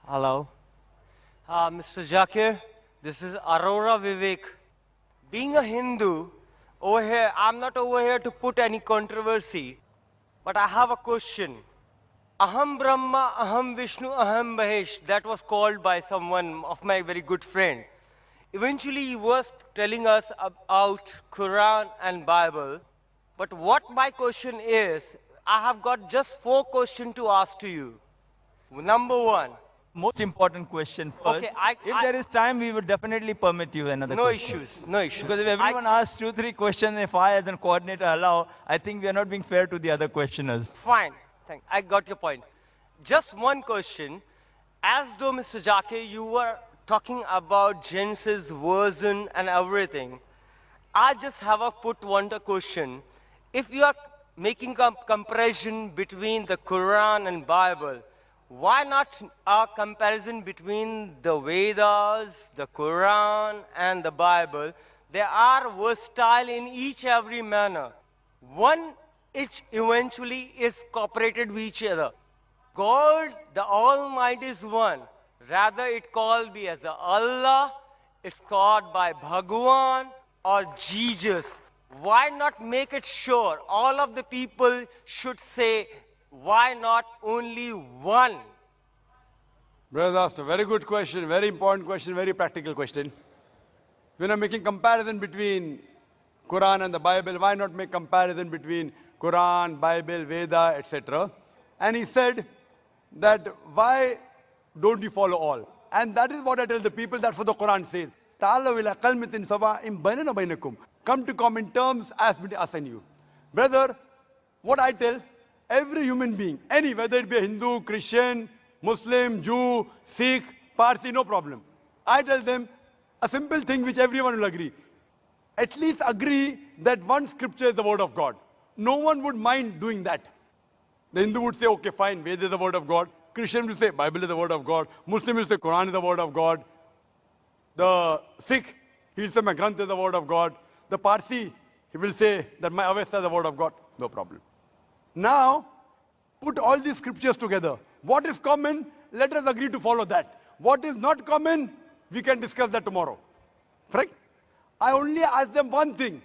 Hello. Mr. Zakir, this is Aurora Vivek. Being a Hindu, over here, I'm not over here to put any controversy, but I have a question. Aham Brahma, Aham Vishnu, Aham Mahesh, that was called by someone of my very good friend. Eventually, he was telling us about Quran and Bible. But what my question is, I have got just 4 questions to ask to you. Number 1. Most important question first. Okay, if there is time, we would definitely permit you another No question. issues, no issues. Because if everyone asks 2-3 questions, if I as a coordinator allow, I think we are not being fair to the other questioners. Fine, I got your point. Just one question. As though, Mr. Zakir, you were talking about Genesis version and everything, I just have a put one question. If you are making a comparison between the Quran and Bible, why not a comparison between the Vedas, the Quran, and the Bible? They are versatile in each every manner. One each eventually is cooperated with each other. God, the Almighty, is one. Rather, it called be as a Allah, it's called by Bhagwan or Jesus. Why not make it sure? All of the people should say, why not only one? Brother asked a very good question, very important question, very practical question. When I'm making comparison between Quran and the Bible, why not make comparison between Quran, Bible, Veda, etc.? And he said that why don't you follow all? And that is what I tell the people, that's what the Quran says. Come to common terms as between us and you. Brother, what I tell every human being, any, whether it be a Hindu, Christian, Muslim, Jew, Sikh, Parsi, no problem. I tell them a simple thing which everyone will agree. At least agree that one scripture is the word of God. No one would mind doing that. The Hindu would say, okay, fine, Veda is the word of God. Christian will say, Bible is the word of God. Muslim will say, Quran is the word of God. The Sikh, he will say, my Granth is the word of God. The Parsi, he will say that my Avesta is the word of God. No problem. Now, put all these scriptures together. What is common? Let us agree to follow that. What is not common? We can discuss that tomorrow. Correct? I only ask them one thing.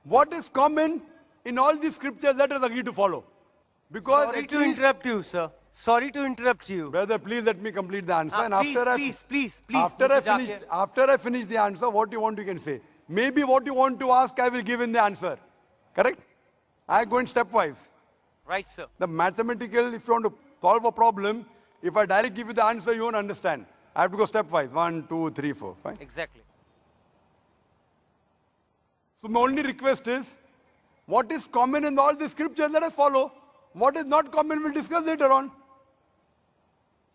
What is common in all these scriptures? Let us agree to follow. Because Sorry to interrupt you, sir. Sorry to interrupt you. Brother, please let me complete the answer. And Please, after Mr. I finish the answer, what you want you can say. Maybe what you want to ask, I will give in the answer. Correct? I go in stepwise. Right, sir. The mathematical, if you want to solve a problem, if I directly give you the answer, you won't understand. I have to go stepwise. 1, 2, 3, 4. Fine? Exactly. So my only request is, what is common in all the scriptures, let us follow. What is not common, we'll discuss later on.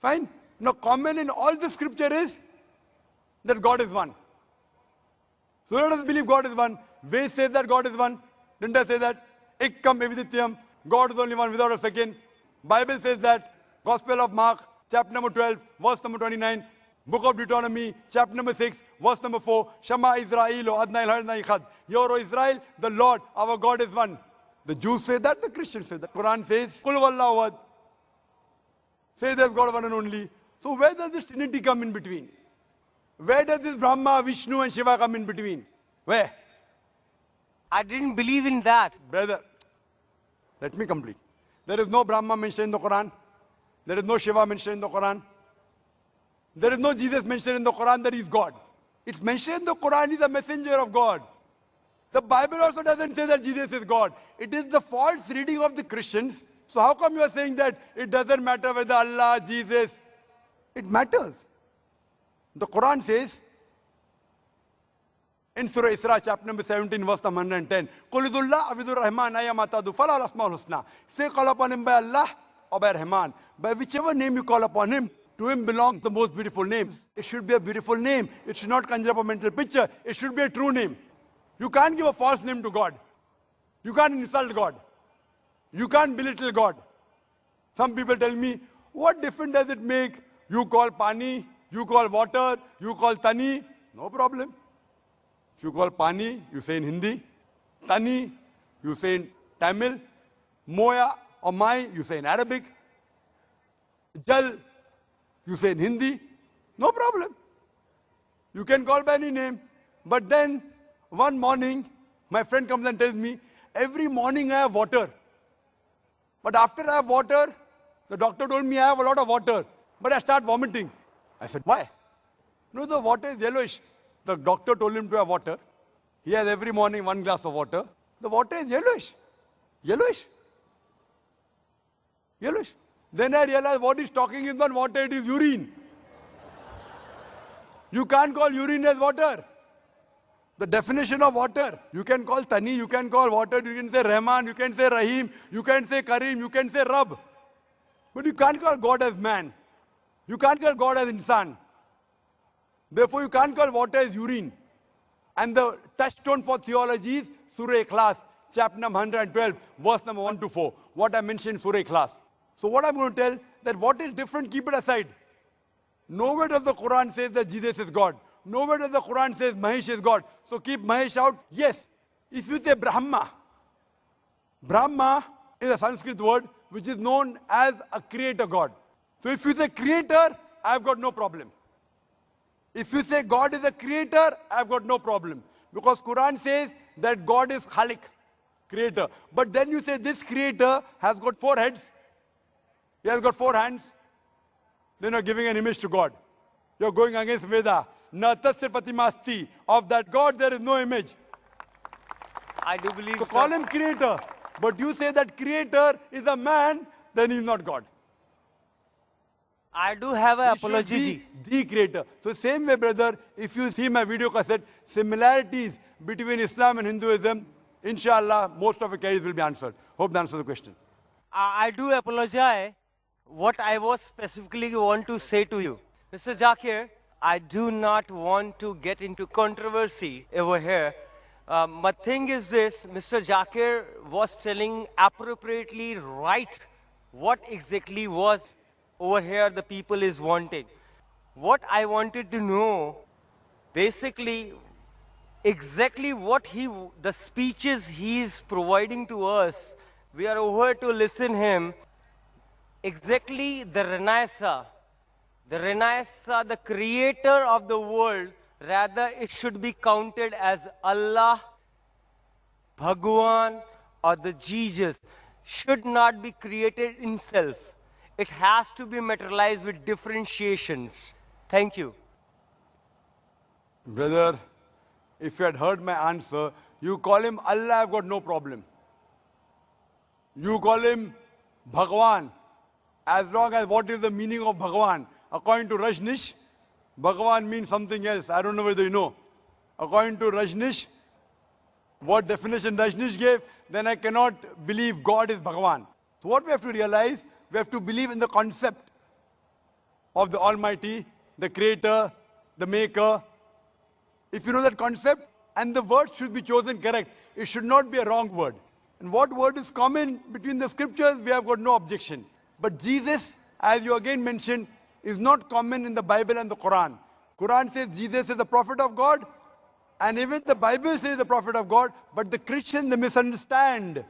Fine? Now, common in all the scripture is that God is one. So let us believe God is one. Ved says that God is one. Didn't I say that? Ikkam evidityam. God is only one without a second. Bible says that. Gospel of Mark, chapter number 12, verse number 29. Book of Deuteronomy, chapter number 6, verse number 4. Shema Israel, O Adnai Harnai Chad. Hear, O Israel, the Lord, our God is one. The Jews say that, the Christians say that. Quran says, Kul Wallahu Ahad. Say there's God one and only. So where does this Trinity come in between? Where does this Brahma, Vishnu and Shiva come in between? Where? I didn't believe in that. Brother, let me complete. There is no Brahma mentioned in the Quran. There is no Shiva mentioned in the Quran. There is no Jesus mentioned in the Quran that he is God. It's mentioned in the Quran, he is a messenger of God. The Bible also doesn't say that Jesus is God. It is the false reading of the Christians. So how come you are saying that it doesn't matter whether Allah, Jesus? It matters. The Quran says, in Surah Isra, chapter number 17, verse number 110, Qulidullah abidur rahman ayamatadu falal asmaul husna. Say, call upon him by Allah or by Rahman. By whichever name you call upon him, to him belong the most beautiful names. It should be a beautiful name. It should not conjure up a mental picture. It should be a true name. You can't give a false name to God. You can't insult God. You can't belittle God. Some people tell me, what difference does it make? You call Pani, you call water, you call Tani. No problem. If you call Pani, you say in Hindi. Tani, you say in Tamil. Moya or Mai, you say in Arabic. Jal, You say in Hindi, no problem. You can call by any name. But then, one morning, my friend comes and tells me, every morning I have water. But after I have water, the doctor told me I have a lot of water. But I start vomiting. I said, why? No, the water is yellowish. The doctor told him to have water. He has every morning 1 glass of water. The water is yellowish. Yellowish. Yellowish. Then I realized what he's talking is not water, it is urine. You can't call urine as water. The definition of water, you can call Tani, you can call water, you can say Rahman, you can say Rahim, you can say Kareem, you can say Rab. But you can't call God as man. You can't call God as insan. Therefore, you can't call water as urine. And the touchstone for theology is Surah Ikhlas, chapter number 112, verse number 1 to 4. What I mentioned in Surah Ikhlas. So what I'm going to tell, that what is different, keep it aside. Nowhere does the Qur'an say that Jesus is God. Nowhere does the Qur'an say Mahesh is God. So keep Mahesh out. Yes, if you say Brahma, Brahma is a Sanskrit word which is known as a creator God. So if you say creator, I've got no problem. If you say God is a creator, I've got no problem. Because Quran says that God is Khalik, creator. But then you say this creator has got 4 heads. He has got 4 hands. Then you're giving an image to God. You're going against Veda. Na tasya patimasti. Of that God there is no image. I do believe So call him creator. But you say that creator is a man, then he's not God. I do have an He should apology. be the creator. So same way, brother, if you see my video cassette, similarities between Islam and Hinduism, inshallah, most of the queries will be answered. Hope that answers the question. I do apologize. What I was specifically want to say to you, Mr. Zakir, I do not want to get into controversy over here. My thing is this, Mr. Zakir was telling appropriately right what exactly was over here the people is wanting. What I wanted to know, basically, exactly what the speeches he is providing to us, we are over to listen him. Exactly the Renaissance, the creator of the world, rather it should be counted as Allah, Bhagwan, or the Jesus, should not be created in self. It has to be materialized with differentiations. Thank you. Brother, if you had heard my answer, you call him Allah, I've got no problem. You call him Bhagwan. As long as what is the meaning of Bhagwan? According to Rajnish, Bhagwan means something else. I don't know whether you know. According to Rajnish, what definition Rajnish gave, then I cannot believe God is Bhagwan. So what we have to realize, we have to believe in the concept of the Almighty, the Creator, the Maker. If you know that concept, and the word should be chosen correct. It should not be a wrong word. And what word is common between the scriptures, we have got no objection. But Jesus, as you again mentioned, is not common in the Bible and the Quran. Quran says Jesus is the prophet of God, and even the Bible says the prophet of God, but the Christians, they misunderstand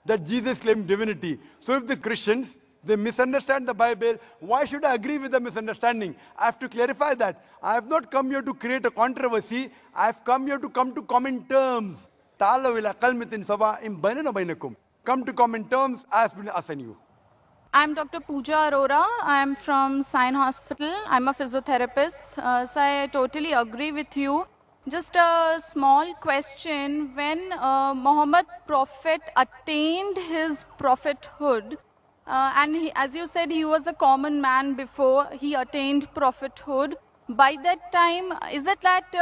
that Jesus claimed divinity. So if the Christians, they misunderstand the Bible, why should I agree with the misunderstanding? I have to clarify that. I have not come here to create a controversy. I have come here to come to common terms. Come to common terms as between us and you. I'm Dr. Pooja Arora. I'm from Sion Hospital. I'm a physiotherapist. So I totally agree with you. Just a small question. When Muhammad Prophet attained his prophethood, and as you said, he was a common man before he attained prophethood. By that time, is it that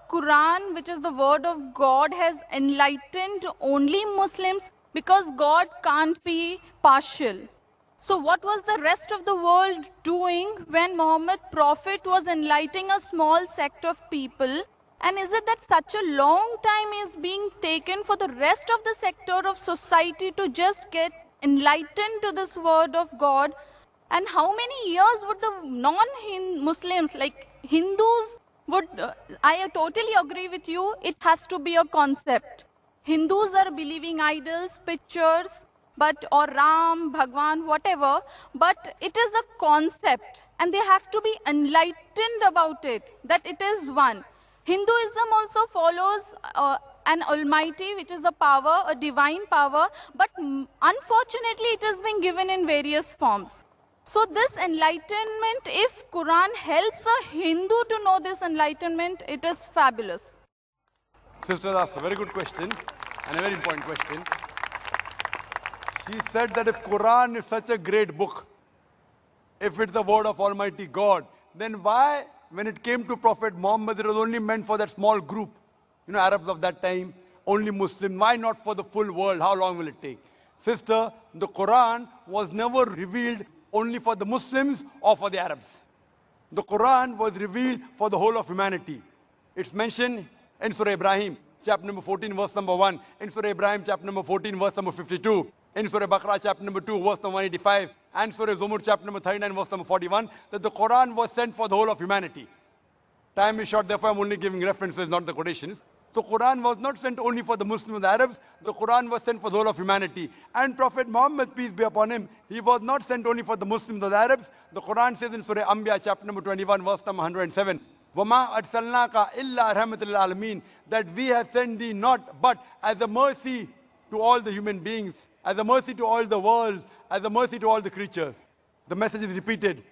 Quran, which is the word of God, has enlightened only Muslims? Because God can't be partial. So what was the rest of the world doing when Muhammad Prophet was enlightening a small sect of people? And is it that such a long time is being taken for the rest of the sector of society to just get enlightened to this word of God? And how many years would the non-Muslims, like Hindus, would, I totally agree with you, it has to be a concept. Hindus are believing idols, pictures, or Ram, Bhagwan, whatever, but it is a concept. and they have to be enlightened about it, that it is one. Hinduism also follows an almighty, which is a power, a divine power, but unfortunately it is being given in various forms. So this enlightenment, if Quran helps a Hindu to know this enlightenment, it is fabulous. Sister asked a very good question and a very important question. She said that if Quran is such a great book, if it's the word of Almighty God, then why, when it came to Prophet Muhammad, it was only meant for that small group, Arabs of that time, only Muslim. Why not for the full world? How long will it take? Sister, the Quran was never revealed only for the Muslims or for the Arabs. The Quran was revealed for the whole of humanity. It's mentioned in Surah Ibrahim, chapter number 14, verse number 1. In Surah Ibrahim, chapter number 14, verse number 52. In Surah Baqarah, chapter number 2, verse number 185. And Surah Zumur, chapter number 39, verse number 41. That the Quran was sent for the whole of humanity. Time is short, therefore I'm only giving references, not the quotations. So Quran was not sent only for the Muslims and the Arabs. The Quran was sent for the whole of humanity. And Prophet Muhammad, peace be upon him, he was not sent only for the Muslims or the Arabs. The Quran says in Surah Anbiya, chapter number 21, verse number 107. وَمَا أَرْسَلْنَاكَ إِلَّا رَحْمَةً لِلْعَالَمِينَ, that we have sent thee not but as a mercy to all the human beings, as a mercy to all the worlds, as a mercy to all the creatures. The message is repeated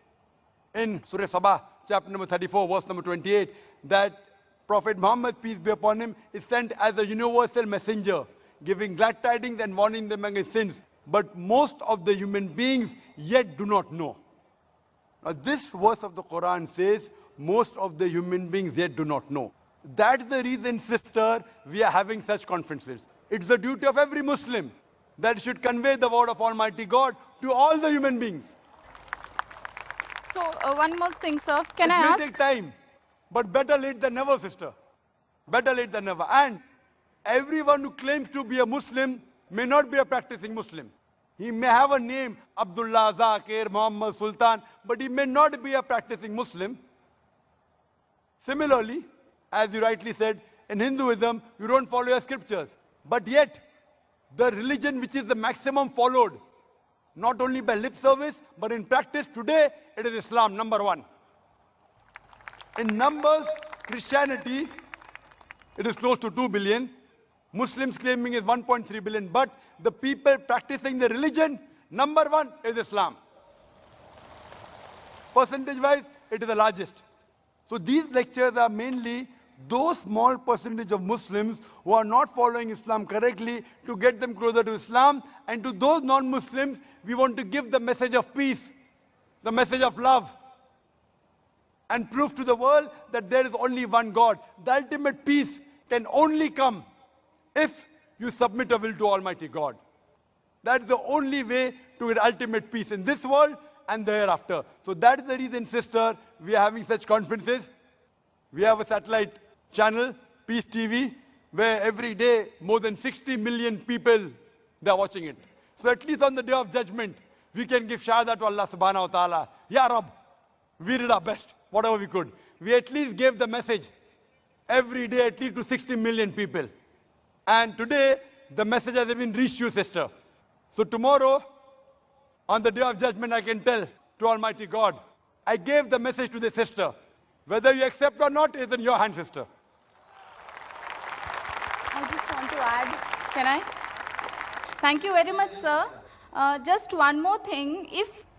in Surah Sabah, chapter number 34, verse number 28, that Prophet Muhammad, peace be upon him, is sent as a universal messenger, giving glad tidings and warning them against sins. But most of the human beings yet do not know. Now this verse of the Quran says, most of the human beings yet do not know. That's the reason, sister, we are having such conferences. It's the duty of every Muslim that should convey the word of Almighty God to all the human beings. So one more thing, sir. Can I It ask? may take time, but better late than never, sister. Better late than never. And everyone who claims to be a Muslim may not be a practicing Muslim. He may have a name, Abdullah, Zakir, Muhammad, Sultan, but he may not be a practicing Muslim. Similarly, as you rightly said, in Hinduism, you don't follow your scriptures. But yet, the religion which is the maximum followed, not only by lip service, but in practice today, it is Islam, number one. In numbers, Christianity, it is close to 2 billion. Muslims claiming is 1.3 billion. But the people practicing the religion, number one is Islam. Percentage-wise, it is the largest. So these lectures are mainly those small percentage of Muslims who are not following Islam correctly, to get them closer to Islam. And to those non-Muslims, we want to give the message of peace, the message of love, and prove to the world that there is only one God. The ultimate peace can only come if you submit a will to Almighty God. That's the only way to get ultimate peace in this world and the hereafter. So that is the reason, sister, we are having such conferences. We have a satellite channel, Peace TV, where every day more than 60 million people, they are watching it. So at least on the day of judgment, we can give shahada to Allah subhanahu wa ta'ala. Ya Rab, we did our best, whatever we could. We at least gave the message every day at least to 60 million people. And today, the message has even reached you, sister. So tomorrow, on the day of judgment, I can tell to Almighty God, I gave the message to the sister. Whether you accept or not is in your hand, sister. I just want to add, can I? Thank you very much, sir. Just one more thing,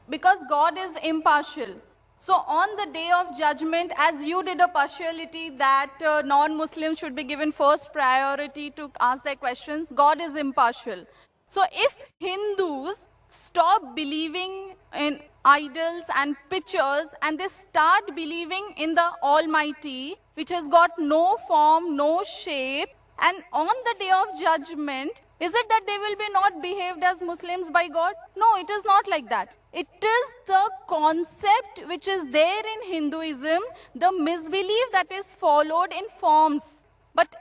because God is impartial, so on the day of judgment, as you did a partiality that non-Muslims should be given first priority to ask their questions, God is impartial. So if Hindus stop believing in idols and pictures and they start believing in the Almighty, which has got no form, no shape, and on the day of judgment, is it that they will be not behaved as Muslims by God? No, it is not like that. It is the concept which is there in Hinduism, the misbelief that is followed in forms. But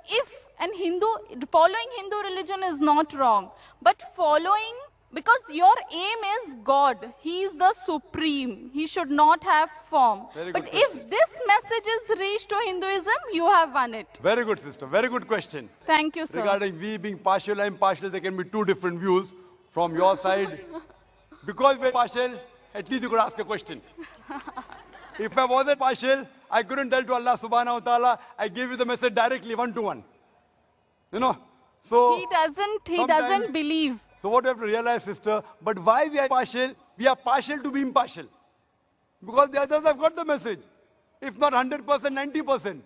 following Hindu religion is not wrong, but following, because your aim is God, He is the supreme, He should not have form. But if this message is reached to Hinduism, you have won it. Very good, sister. Very good question. Thank you, sir. Regarding we being partial and impartial, there can be two different views from your side. Because we're partial, At least you could ask a question. If I wasn't partial, I couldn't tell to Allah subhanahu wa ta'ala, I gave you the message directly, one to one. You know? So He doesn't believe. So what we have to realize, sister, but why we are partial? We are partial to be impartial. Because the others have got the message. If not 100%, 90%.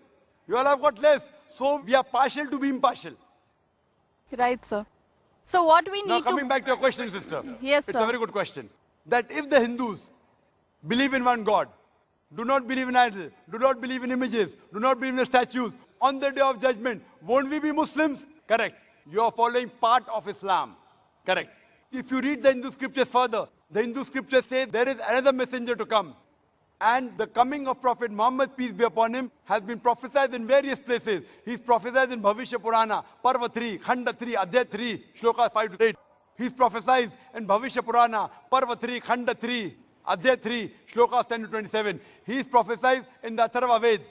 You all have got less. So we are partial to be impartial. Right, sir. So what we need Now coming back to your question, sister. Yes, It's sir. a very good question. That if the Hindus believe in one God, do not believe in idol, do not believe in images, do not believe in statues, on the day of judgment, won't we be Muslims? Correct. You are following part of Islam. Correct. If you read the Hindu scriptures further, the Hindu scriptures say there is another messenger to come. And the coming of Prophet Muhammad, peace be upon him, has been prophesied in various places. He's prophesied in Bhavishya Purana, Parva 3, Khanda 3, Adhyay 3, Shloka 5 to 8. He's prophesied in Bhavishya Purana, Parva 3, Khanda 3, Adhyay 3, Shlokas 10 to 27. He's prophesied in the Atharva Ved,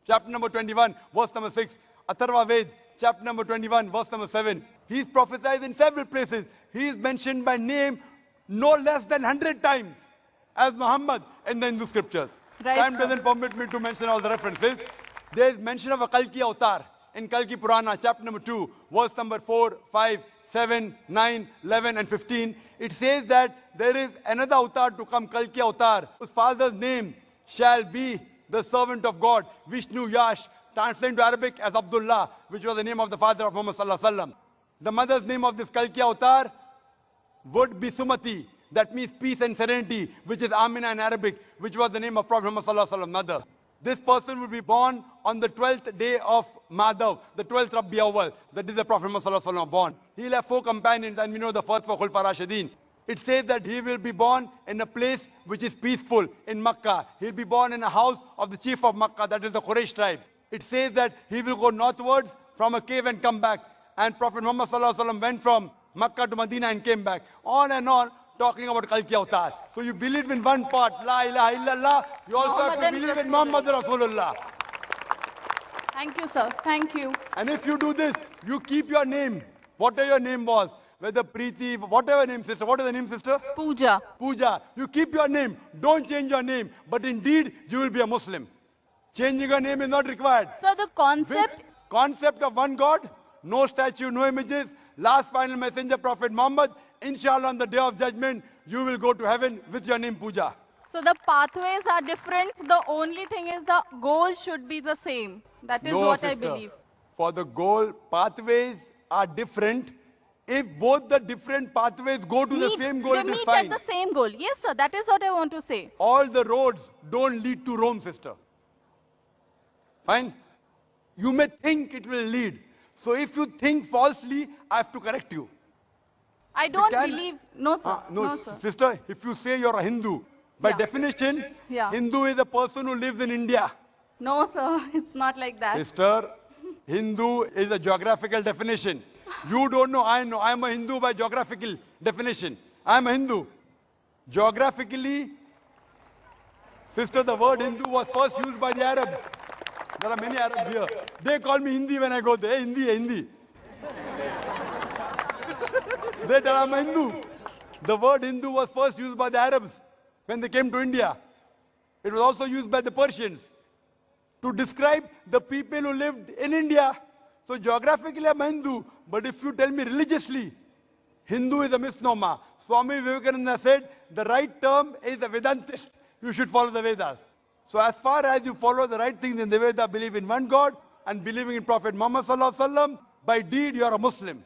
chapter number 21, verse number 6. Atharva Ved, chapter number 21, verse number 7. He's prophesied in several places. He is mentioned by name no less than 100 times as Muhammad in the Hindu scriptures. Right, Time sir. doesn't permit me to mention all the references. There is mention of a Kalki avatar in Kalki Purana, chapter number 2, verse number 4, 5, 7, 9, 11, and 15. It says that there is another avatar to come, Kalki avatar, whose father's name shall be the servant of God, Vishnu Yash, translated to Arabic as Abdullah, which was the name of the father of Muhammad sallallahu alaihi wasallam. The mother's name of this Kalki avatar would be Sumati. That means peace and serenity, which is Amina in Arabic, which was the name of Prophet Muhammad sallallahu alaihi wasallam, mother. This person will be born on the 12th day of Madhav, the 12th Rabbi Awal. That is the Prophet Muhammad sallallahu alaihi wasallam born. He'll have 4 companions, and we know the first 4 Khulfa Rashidin. It says that he will be born in a place which is peaceful in Makkah. He'll be born in a house of the chief of Makkah, that is the Quraysh tribe. It says that he will go northwards from a cave and come back. And Prophet Muhammad sallallahu alaihi wasallam went from Makkah to Medina and came back. On and on, talking about Kalki Avatar. So you believe in one part, La ilaha illallah. You also have to Muhammadan believe in Rasulullah. Muhammad Rasulullah. Thank you, sir. Thank you. And if you do this, you keep your name, whatever your name was, whether Preeti, whatever name, sister. What is the name, sister? Puja. Puja. You keep your name. Don't change your name. But indeed, you will be a Muslim. Changing your name is not required. So the concept, With concept of one God, no statue, no images, last final messenger, Prophet Muhammad, inshallah on the day of judgment, you will go to heaven with your name Puja. so the pathways are different. The only thing is the goal should be the same. That is No, what sister. I believe. For the goal, pathways are different. If both the different pathways go to the same goal, they it is meet fine. at the same goal. Yes, sir. That is what I want to say. All the roads don't lead to Rome, sister. Fine? You may think it will lead. So if you think falsely, I have to correct you. I don't can- believe. No, sir. No, sir. sister, if you say you're a Hindu, by Yeah. definition, Yeah. Hindu is a person who lives in India. No, sir. It's not like that. Sister, Hindu is a geographical definition. You don't know, I know. I'm a Hindu by geographical definition. I'm a Hindu. Geographically, sister, the word Hindu was first used by the Arabs. There are many Arabs here. They call me Hindi when I go there. Hindi, Hindi. They tell I'm a Hindu. The word Hindu was first used by the Arabs when they came to India. It was also used by the Persians to describe the people who lived in India. So geographically I'm a Hindu, but if you tell me religiously, Hindu is a misnomer. Swami Vivekananda said the right term is a Vedantist. You should follow the Vedas. So as far as you follow the right things in the Veda, believe in one God and believing in Prophet Muhammad sallallahu alaihi wasallam, by deed you are a Muslim.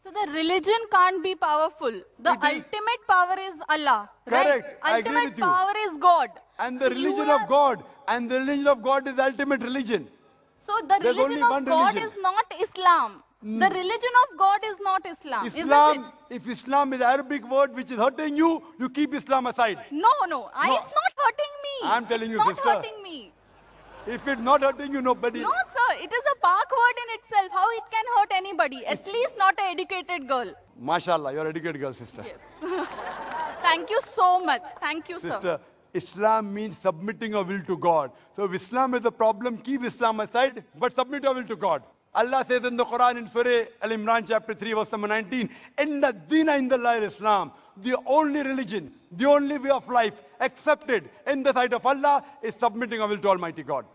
So the religion can't be powerful. The It is. ultimate power is Allah. Correct. Right? I agree Ultimate with you. power is God. And the You religion are- of God, and the religion of God is the ultimate religion. So the There's religion only of one God religion. is not Islam. The religion of God is not Islam, isn't Islam, it? if Islam is the Arabic word which is hurting you, you keep Islam aside. No. No. It's not hurting me. I'm telling it's you, not sister. hurting me. If it's not hurting you, nobody. No, sir. It is a Pak word in itself. How it can hurt anybody? At least not an educated girl. MashaAllah, you're an educated girl, sister. Thank you so much. Thank you, sir. Sister, Islam means submitting your will to God. So if Islam is a problem, keep Islam aside, but submit your will to God. Allah says in the Quran in Surah Al-Imran chapter 3 verse number 19, Inna Dina Indallahi Islam. The only religion, the only way of life accepted in the sight of Allah is submitting our will to Almighty God.